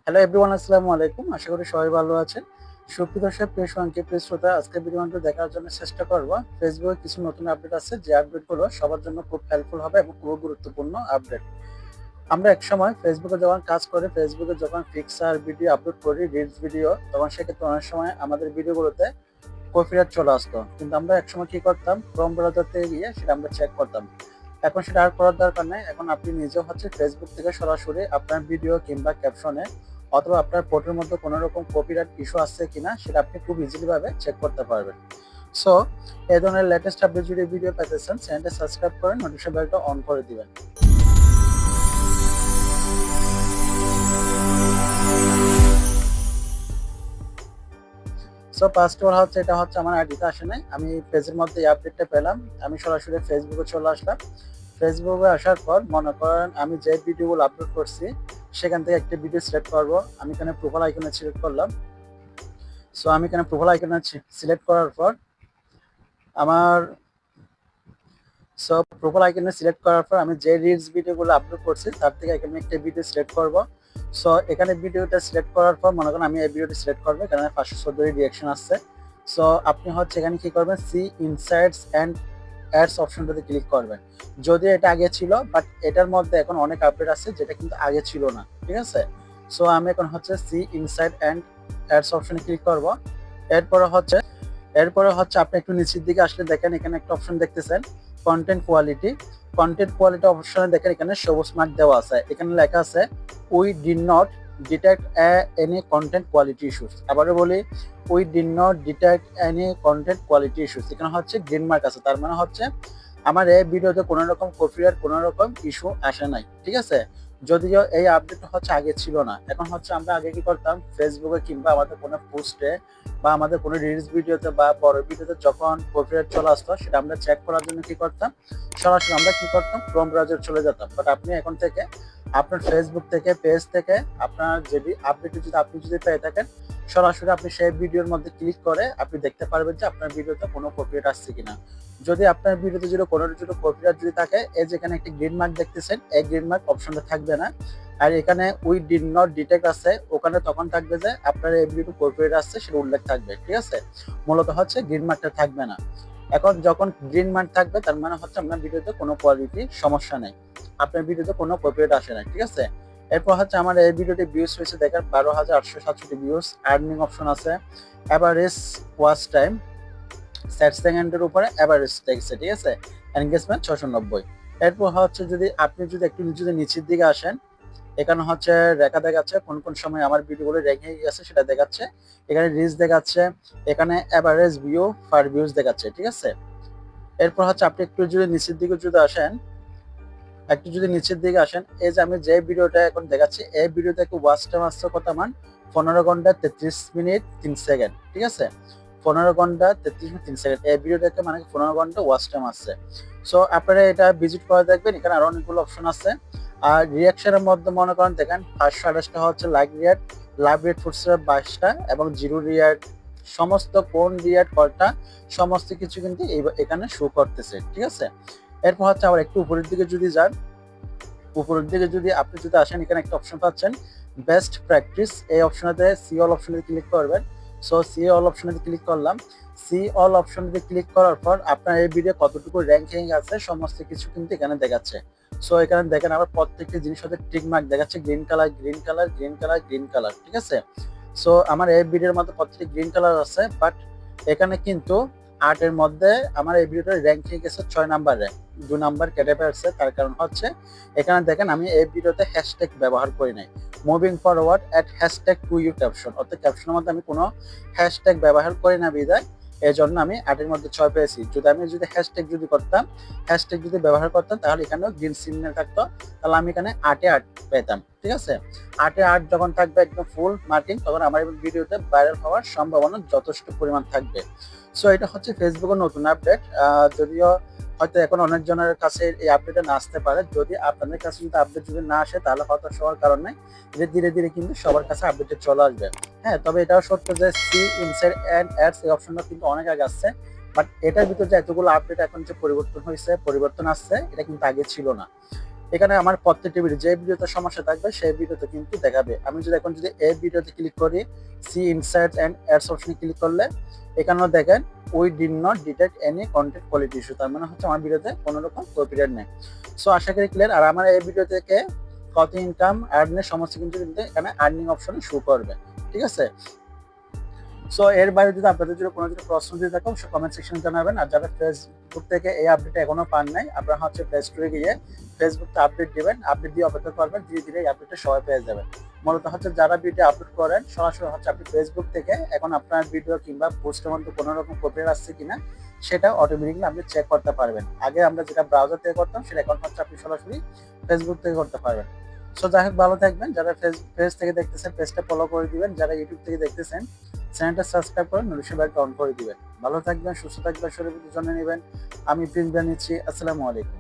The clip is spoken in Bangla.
হ্যালো এভরিওয়ান, আসসালামু আলাইকুম। আশা করি সবাই ভালো আছেন। সুপ্রিয় দর্শক, প্রিয় সঙ্গী, প্রিয় শ্রোতা, আজকের ভিডিওটি দেখার জন্য চেষ্টা করব। ফেসবুকে কিছু নতুন আপডেট আছে, যে আপডেটগুলো সবার জন্য খুব হেল্পফুল হবে এবং খুব গুরুত্বপূর্ণ আপডেট। আমরা একসময় ফেসবুকে যখন কাজ করি, ফেসবুকে যখন পিকচার ভিডিও আপলোড করি, রিলস ভিডিও, তখন সেক্ষেত্রে অনেক সময় আমাদের ভিডিওগুলোতে কপিরাইট চলে আসতো। কিন্তু আমরা একসময় কি করতাম, ক্রোম ব্রাউজার থেকে গিয়ে সেটা আমরা চেক করতাম। এখন সেটা আর করার দরকার নেই। এখন আপনি নিজেও ফেসবুক থেকে সরাসরি আপনার ভিডিও কিংবা ক্যাপশনে অথবা আপনার পোস্টের মধ্যে কোনো রকম কপিরাইট ইস্যু আসছে কিনা সেটা আপনি খুব ইজিলি ভাবে চেক করতে পারবেন। সো এই ধরনের লেটেস্ট আপডেট যদি ভিডিও পেতে চান, চ্যানেলটা সাবস্ক্রাইব করে নোটিফিকেশন বেলটা অন করে দিবেন। সো ফার্স্ট অল এটা আমার আইডিতে আসে নাই, আমি পেজের মধ্যে এই আপডেটটা পেলাম। আমি সরাসরি ফেসবুকে চলে আসলাম। ফেসবুকে আসার পর মনে করেন আমি যে ভিডিওগুলো আপলোড করছি সেখান থেকে একটা ভিডিও সিলেক্ট করব। আমি এখানে প্রোফাইল আইকনে সিলেক্ট করলাম। সো আমি এখানে প্রোফাইল আইকনে সিলেক্ট করার পর আমার প্রোফাইল আইকনে সিলেক্ট করার পর আমি যে রিলস ভিডিওগুলো আপলোড করছি তার থেকে এখানে একটা ভিডিও সিলেক্ট করব। সো এখানে ভিডিওটা সিলেক্ট করার পর মনে করেন আমি এই ভিডিওটি সিলেক্ট করবো, কারণ 514 রিয়াকশন আসছে। সো আপনি এখানে কি করবেন, সি ইনসাইটস অ্যান্ড অ্যাডস অপশনটাতে ক্লিক করবেন। যদি এটা আগে ছিল, বাট এটার মধ্যে এখন অনেক আপডেট আছে যেটা কিন্তু আগে ছিল না, ঠিক আছে। সো আমি এখন সি ইনসাইট অ্যান্ড অ্যাডস অপশনে ক্লিক করব। এরপরে আপনি একটু নিচের দিকে আসলে দেখেন এখানে একটা অপশন দেখতেছেন, কন্টেন্ট কোয়ালিটি। কন্টেন্ট কোয়ালিটি অপশনে দেখেন এখানে সবুজ মার্ক দেওয়া আছে, এখানে লেখা আছে we did not detect any content quality issues. আবারও বলি, we did not detect any content quality issues. এখানে গ্রিন মার্ক আছে, তার মানে আমার এই ভিডিওতে কোনো রকম কপিরাইট কোনো রকম ইস্যু আসে নাই, ঠিক আছে। যদিও এই আপডেটটা আগে ছিল না। এখন আমরা আগে কি করতাম, ফেসবুকে কিংবা আমাদের কোনো পোস্টে বা আমাদের কোনো রিলস ভিডিওতে বা বড় ভিডিওতে যখন কপিরাইট চলে আসতো সেটা আমরা চেক করার জন্য কি করতাম, সরাসরি আমরা কি করতাম, ক্রোম ব্রাউজার চলে যেতাম। বাট আপনি এখন থেকে আপনার ফেসবুক থেকে পেজ থেকে আপনার যদি আপডেট যদি পেয়ে থাকেন, সরাসরি আপনি সেই ভিডিওর মধ্যে ক্লিক করে আপনি দেখতে পারবেন যে আপনার ভিডিওতে কোনো কপিরাইট আসছে কিনা। যদি আপনার ভিডিওতে যদি কোনো কপিরাইট যদি থাকে, এই যেখানে একটি গ্রিন মার্ক দেখতেছেন, এই গ্রিন মার্ক অপশনটা থাকবে না। আর এখানে উই ডিড নট ডিটেক্ট আছে, ওখানে তখন থাকবে যে আপনার এই ভিডিও কপিরাইট আসছে সেটা উল্লেখ থাকবে, ঠিক আছে। মূলত গ্রিন মার্কটা থাকবে না। এখন যখন গ্রিন মার্ক থাকবে তার মানে আপনার ভিডিওতে কোনো কোয়ালিটি সমস্যা নেই, আপনার ভিডিওতে কোনো কপিরাইট আসে না, ঠিক আছে। এরপর আমার এই ভিডিওটি ভিউজ হয়েছে দেখেন 12,867 ভিউজ। আর্নিং অপশন আছে, এভারেজ ওয়াচ টাইম 60 সেকেন্ডের উপরে এভারেজ দেখছে, ঠিক আছে। এনগেজমেন্ট 690। এরপর যদি আপনি একটু নিচের দিকে আসেন, এখানে রেখা দেখাচ্ছে কোন কোন সময় আমার ভিডিওগুলো রেখে গেছে সেটা দেখাচ্ছে। এখানে রিচ দেখাচ্ছে, এখানে এভারেজ ভিউ পার ভিউজ দেখাচ্ছে, ঠিক আছে। এরপর আপনি একটু নিচের দিকে এই যে আমি যে ভিডিওটা এখন দেখাচ্ছি, এই ভিডিওতে একটু ওয়াচ টাইম আসছে কত মান, 15 ঘন্টা 33 মিনিট 3 সেকেন্ড, ঠিক আছে। 15 ঘন্টা 33 মিনিট 3 সেকেন্ড এই ভিডিওটাকে মানে 15 ঘন্টা ওয়াচ টাইম আসছে। সো আপনারা এটা ভিজিট করে দেখবেন, এখানে আরো অনেকগুলো অপশন আছে। আর রিয়াকশনের মধ্যে মনে করেন দেখেন 528টা লাইক রিয়াক্ট, লাইভ রিয়াক্ট ফুটছে 22টা এবং জিরো রিয়াক্ট, সমস্ত কোন রিয়াক্ট কয়টা সমস্ত কিছু কিন্তু এখানে শো করতেছে, ঠিক আছে। এরপর আবার একটু উপরের দিকে যদি আপনি আসেন, এখানে একটা অপশন পাচ্ছেন বেস্ট প্র্যাকটিস। এই অপশনেতে সি অল অপশনে ক্লিক করবেন। সো সি অল অপশনে ক্লিক করলাম। সি অল অপশনে ক্লিক করার পর আপনার এই ভিডিও কতটুকু র্যাঙ্কিং আছে সমস্ত কিছু কিন্তু এখানে দেখাচ্ছে। সো এখানে দেখেন আবার প্রত্যেকটি জিনিস টিক মার্ক দেখাচ্ছে, green colour green colour green colour green colour, ঠিক আছে। সো আমার এই ভিডিওর মধ্যে প্রত্যেকটি গ্রিন কালার আছে, বাট এখানে কিন্তু 8 এর মধ্যে আমার এই ভিডিওটার র্যাঙ্কিং গেছে 6 নাম্বারে, 2 নাম্বার কেটে ফেলছে। তার কারণ এখানে দেখেন আমি এই ভিডিওতে হ্যাশট্যাগ ব্যবহার করি নাই। Moving forward at hashtag to you caption, অর্থাৎ ক্যাপশনের মধ্যে আমি কোনো হ্যাশট্যাগ ব্যবহার করি না বিদায় এই জন্য আমি 8 এর মধ্যে 6 পেয়েছি। আমি হ্যাশট্যাগ ব্যবহার করতাম তাহলে এখানেও গ্রিন সিগন্যাল থাকতো, তাহলে আমি এখানে 8-এ 8 পেতাম, ঠিক আছে। 8-এ 8 যখন থাকবে একদম ফুল মার্কিং, তখন আমার ভিডিওতে ভাইরাল হওয়ার সম্ভাবনা যথেষ্ট পরিমাণ থাকবে। সো এটা ফেসবুকের নতুন আপডেট। যদিও হয়তো এখন অনেকজনের কাছে এই আপডেটটা না আসতে পারে, যদি আপনাদের কাছে আপডেট না আসে তাহলে হতাশ হওয়ার কারণ নেই, ধীরে ধীরে কিন্তু সবার কাছে আপডেট চলে আসবে। হ্যাঁ, তবে এটাও সত্য যে সি ইনসাইড অ্যান্ড অ্যাডস এই অপশনটা কিন্তু অনেক আগে আসছে, বাট এটার ভিতরে যে এতগুলো আপডেট এখন যে পরিবর্তন আসছে এটা কিন্তু আগে ছিল না। এখানে আমার প্রত্যেকটি ভিডিও যে ভিডিওতে সমস্যা থাকবে সেই ভিডিওতে কিন্তু দেখাবে। আমি যদি এখন যদি এই ভিডিওতে ক্লিক করি, সি ইনসাইটস এন্ড অ্যাডস অপশনে ক্লিক করলে এখানেও দেখেন we did not detect any content quality issue, তার মানে হচ্ছে আমার ভিডিওতে কোনো রকম কপিরাইট নেই। সো আশা করি ক্লিয়ার। আর আমার এই ভিডিও থেকে কত ইনকাম আর্নের সমস্ত কিন্তু এখানে আর্নিং অপশনে শো করবে, ঠিক আছে। সো এর বাইরে যদি আপনাদের যদি কোনো যদি প্রশ্ন দিয়ে থাকে অবশ্যই কমেন্ট সেকশনে জানাবেন। আর যারা ফেসবুক থেকে এই আপডেট এখনো পান নাই, আপনারা হচ্ছে প্লে স্টোরে গিয়ে ফেসবুকতে আপডেট দিবেন, আপডেট দিয়ে অপেক্ষা করবেন, ধীরে ধীরে এই আপডেটটা সবাই পেয়ে যাবেন। মূলত হচ্ছে যারা ভিডিও আপলোড করেন সরাসরি হচ্ছে আপনি ফেসবুক থেকে এখন আপনার ভিডিও কিংবা পোস্টের মধ্যে কোনো রকম কপিরাইট আসছে কিনা সেটা অটোমেটিকলি আপনি চেক করতে পারবেন। আগে আমরা যেটা ব্রাউজার থেকে করতাম সেটা এখন হচ্ছে আপনি সরাসরি ফেসবুক থেকে করতে পারবেন। সো যাই হোক, ভালো থাকবেন। যারা পেজ থেকে দেখতেছেন পেজটা ফলো করে দিবেন, যারা ইউটিউব থেকে দেখতেছেন চ্যানেলটা সাবস্ক্রাইব করে নোটিফিকেশন বেলটা অন করে দিবেন। ভালো থাকবেন, সুস্থ থাকবেন, শরীরের প্রতি যত্ন নেবেন। আমি প্রিন্স জানিয়েছি। আসসালামু আলাইকুম।